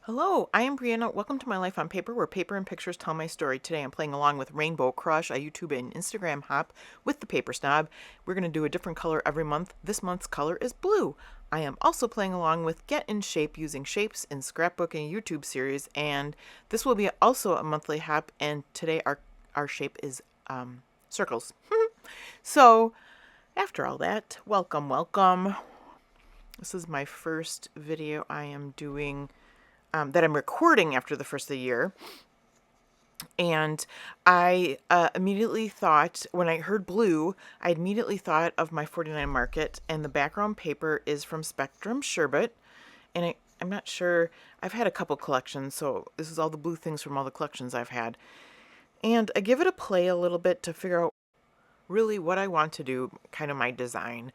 Hello, I am Brianna. Welcome to my life on paper, where paper and pictures tell my story. Today I'm playing along with Rainbow Crush, a YouTube and Instagram hop with the Paper Snob. We're going to do a different color every month. This month's color is blue. I am also playing along with Get in Shape using shapes in scrapbooking YouTube series, and this will be also a monthly hop, and today our shape is circles. So, after all that, welcome. This is my first video I am doing that I'm recording after the first of the year. And I immediately thought, when I heard blue, I immediately thought of my 49 Market, and the background paper is from Spectrum Sherbet. And I'm not sure, I've had a couple collections, so this is all the blue things from all the collections I've had. And I give it a play a little bit to figure out really what I want to do, kind of my design.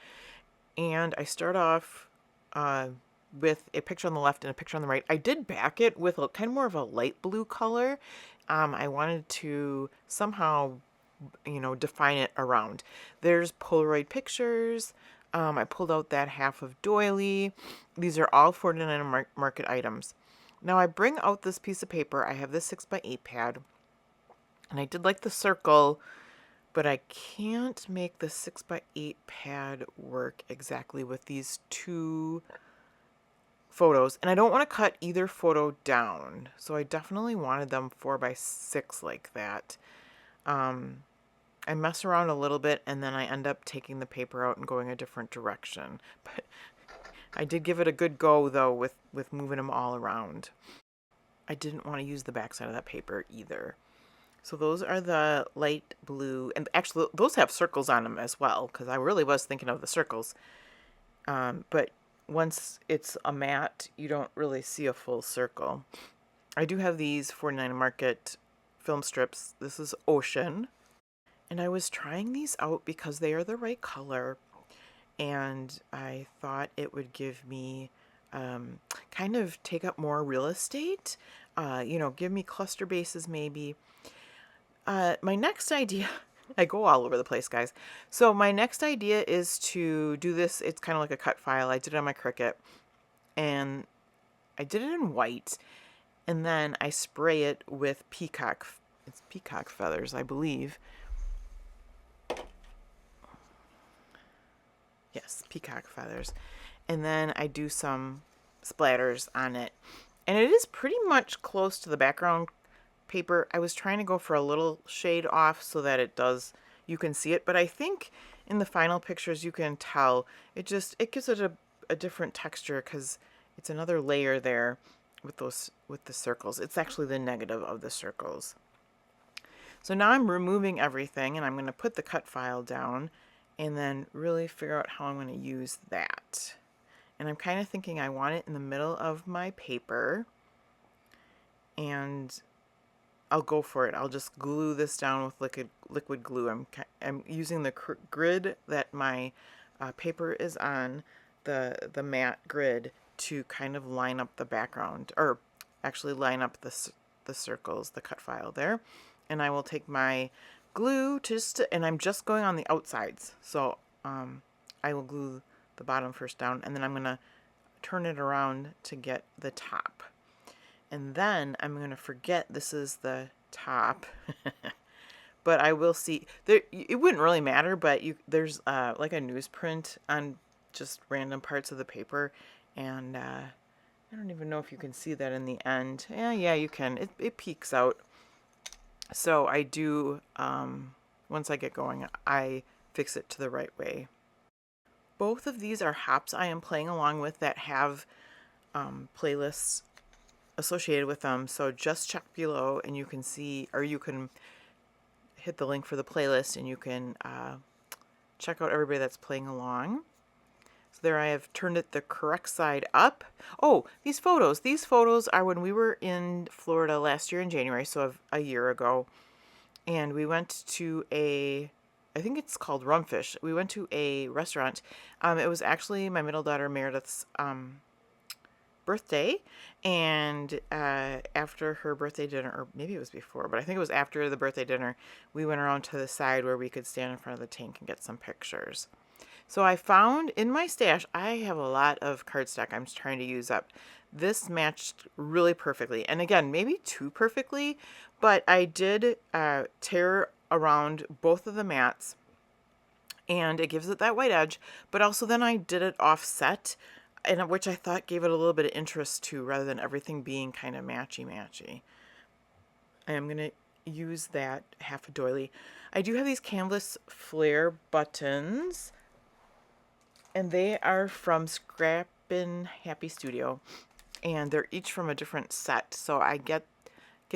And I start off with a picture on the left and a picture on the right. I did back it with a kind of more of a light blue color. I wanted to somehow, define it around. There's Polaroid pictures. I pulled out that half of doily. These are all 49 Market items. Now I bring out this piece of paper. I have this 6x8 pad, and I did like the circle, but I can't make the 6x8 pad work exactly with these two photos, and I don't want to cut either photo down, so I definitely wanted them 4x6 like that. I mess around a little bit, and then I end up taking the paper out and going a different direction, but I did give it a good go though with moving them all around. I didn't want to use the back side of that paper either. So those are the light blue, and actually those have circles on them as well, because I really was thinking of the circles. But once it's a matte, you don't really see a full circle. I do have these 49 Market film strips. This is Ocean. And I was trying these out because they are the right color. And I thought it would give me, kind of take up more real estate. Give me cluster bases maybe. My next idea, I go all over the place, guys. So my next idea is to do this. It's kind of like a cut file. I did it on my Cricut, and I did it in white, and then I spray it with it's peacock feathers, I believe. Yes, peacock feathers. And then I do some splatters on it. And it is pretty much close to the background paper. I was trying to go for a little shade off so that you can see it, but I think in the final pictures you can tell it gives it a different texture because it's another layer there with the circles. It's actually the negative of the circles. So now I'm removing everything, and I'm going to put the cut file down and then really figure out how I'm going to use that. And I'm kind of thinking I want it in the middle of my paper, and I'll go for it. I'll just glue this down with liquid glue. I'm using the grid that my paper is on, the matte grid, to kind of line up the background, or actually line up the circles, the cut file there. And I will take my glue and I'm just going on the outsides. So I will glue the bottom first down, and then I'm going to turn it around to get the top. And then I'm going to forget this is the top. But I will see. It wouldn't really matter, but there's like a newsprint on just random parts of the paper. And I don't even know if you can see that in the end. Yeah, you can. It peeks out. So I do, once I get going, I fix it to the right way. Both of these are hops I am playing along with that have playlists associated with them, so just check below and you can see, or you can hit the link for the playlist and you can check out everybody that's playing along. So there I have turned it the correct side up. Oh, these photos are when we were in Florida last year in January, so a year ago, and we went to I think it's called Rumfish. We went to a restaurant. It was actually my middle daughter Meredith's birthday, and after her birthday dinner, or maybe it was before, but I think it was after the birthday dinner, we went around to the side where we could stand in front of the tank and get some pictures. So I found in my stash, I have a lot of cardstock I'm trying to use up. This matched really perfectly. And again, maybe too perfectly, but I did tear around both of the mats and it gives it that white edge, but also then I did it offset, and which I thought gave it a little bit of interest too, rather than everything being kind of matchy-matchy. I am going to use that half a doily. I do have these canvas flare buttons, and they are from Scrappin' Happy Studio, and they're each from a different set, so I get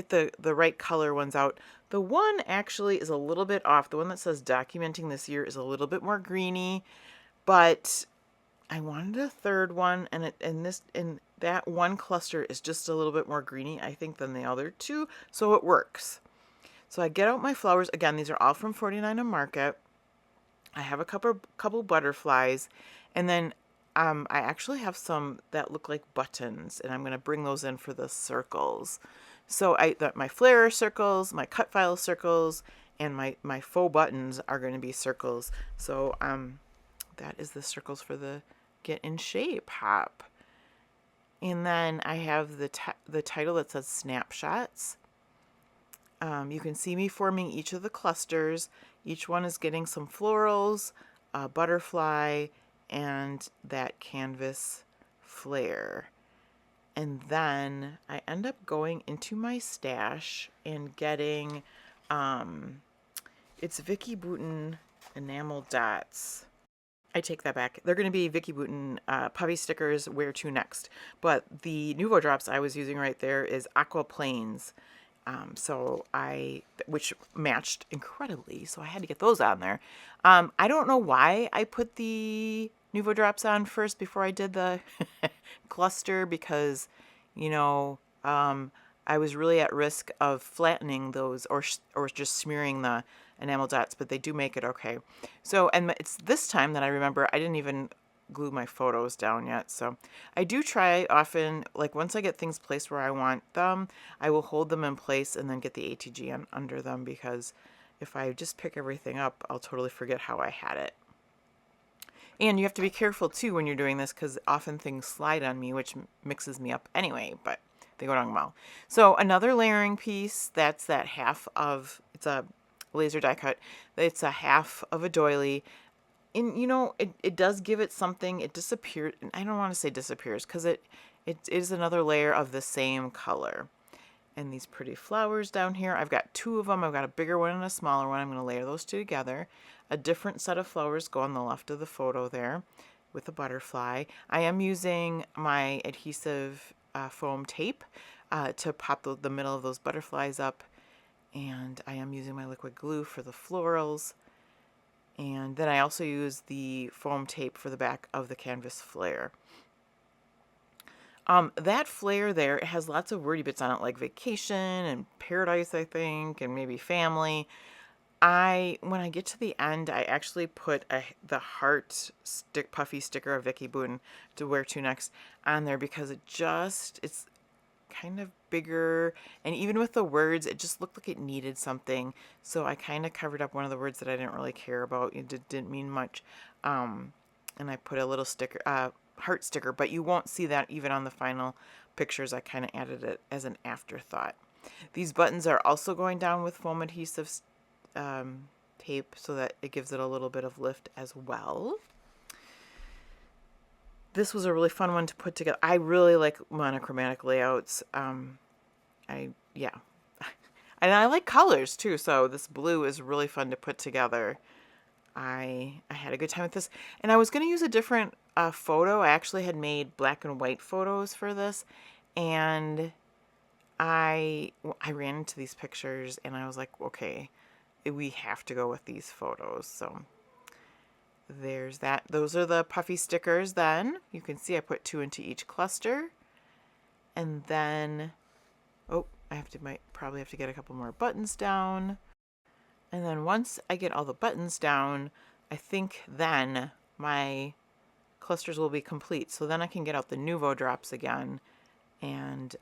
the right color ones out. The one actually is a little bit off. The one that says documenting this year is a little bit more greeny, but I wanted a third one, and that one cluster is just a little bit more greeny, I think, than the other two, so it works. So I get out my flowers. Again, these are all from 49 and Market. I have a couple butterflies, and then I actually have some that look like buttons, and I'm going to bring those in for the circles. So my flare circles, my cut file circles, and my faux buttons are going to be circles. So that is the circles for the Get in Shape hop. And then I have the title that says Snapshots. You can see me forming each of the clusters. Each one is getting some florals, a butterfly, and that canvas flare. And then I end up going into my stash and getting, it's Vicky Bouton enamel dots. I take that back. They're going to be Vicky Bouton puffy stickers, Where to Next. But the Nuvo drops I was using right there is Aqua Plains. Which matched incredibly, so I had to get those on there. I don't know why I put the Nuvo drops on first before I did the cluster, because, you know, I was really at risk of flattening those or just smearing the enamel dots, but they do make it okay. So, and it's this time that I remember I didn't even glue my photos down yet. So I do try often, like once I get things placed where I want them, I will hold them in place and then get the ATG under them, because if I just pick everything up, I'll totally forget how I had it. And you have to be careful too when you're doing this, because often things slide on me, which mixes me up anyway, but they go down well. So another layering piece, that's that half of, it's a laser die cut, it's a half of a doily. And you know, it does give it something. It disappeared. I don't want to say disappears, because it is another layer of the same color. And these pretty flowers down here, I've got two of them. I've got a bigger one and a smaller one. I'm going to layer those two together. A different set of flowers go on the left of the photo there with a butterfly. I am using my adhesive foam tape to pop the middle of those butterflies up. And I am using my liquid glue for the florals. And then I also use the foam tape for the back of the canvas flare. That flare there, it has lots of wordy bits on it, like vacation and paradise, I think, and maybe family. When I get to the end, I actually put the heart puffy sticker of Vicky Bouton to Where to Next on there, because it's kind of bigger, and even with the words, it just looked like it needed something, so I kind of covered up one of the words that I didn't really care about. It didn't mean much, and I put a little sticker, heart sticker, but you won't see that even on the final pictures. I kind of added it as an afterthought. These buttons are also going down with foam adhesive tape, so that it gives it a little bit of lift as well. This was a really fun one to put together. I really like monochromatic layouts. Yeah. And I like colors too, so this blue is really fun to put together. I had a good time with this. And I was going to use a different photo. I actually had made black and white photos for this. And I ran into these pictures and I was like, okay, we have to go with these photos. So there's that. Those are the puffy stickers then. You can see I put 2 into each cluster. And then, oh, might probably have to get a couple more buttons down. And then once I get all the buttons down, I think then my clusters will be complete. So then I can get out the Nuvo drops again and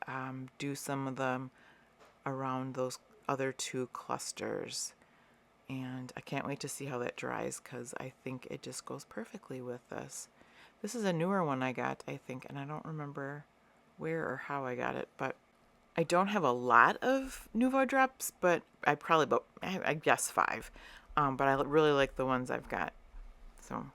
do some of them around those other 2 clusters. And I can't wait to see how that dries because I think it just goes perfectly with this. This is a newer one I got, I think, and I don't remember where or how I got it, but I don't have a lot of Nuvo drops, but I probably about, I guess 5. But I really like the ones I've got. So,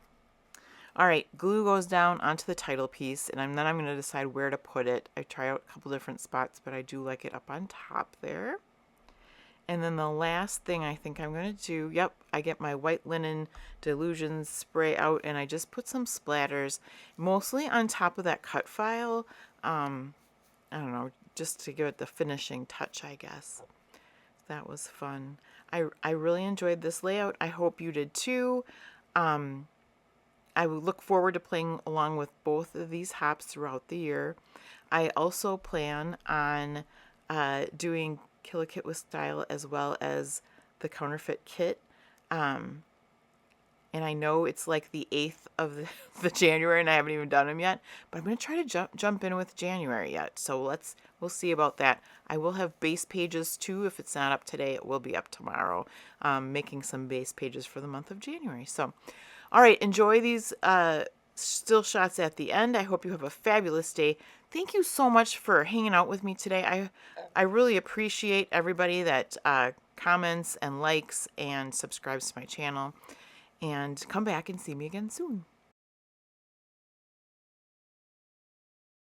all right, glue goes down onto the title piece, and then I'm going to decide where to put it. I try out a couple different spots, but I do like it up on top there. And then the last thing I think I'm going to do, yep, I get my white linen Delusion spray out and I just put some splatters, mostly on top of that cut file. I don't know, just to give it the finishing touch, I guess. That was fun. I really enjoyed this layout. I hope you did too. I would look forward to playing along with both of these hops throughout the year. I also plan on doing Kill a Kit with Style as well as the counterfeit kit. And I know it's like the 8th of the January and I haven't even done them yet, but I'm going to try to jump in with January yet. So we'll see about that. I will have base pages too. If it's not up today, it will be up tomorrow. Making some base pages for the month of January. So, all right, enjoy these still shots at the end. I hope you have a fabulous day. Thank you so much for hanging out with me today. I really appreciate everybody that comments and likes and subscribes to my channel. And come back and see me again soon.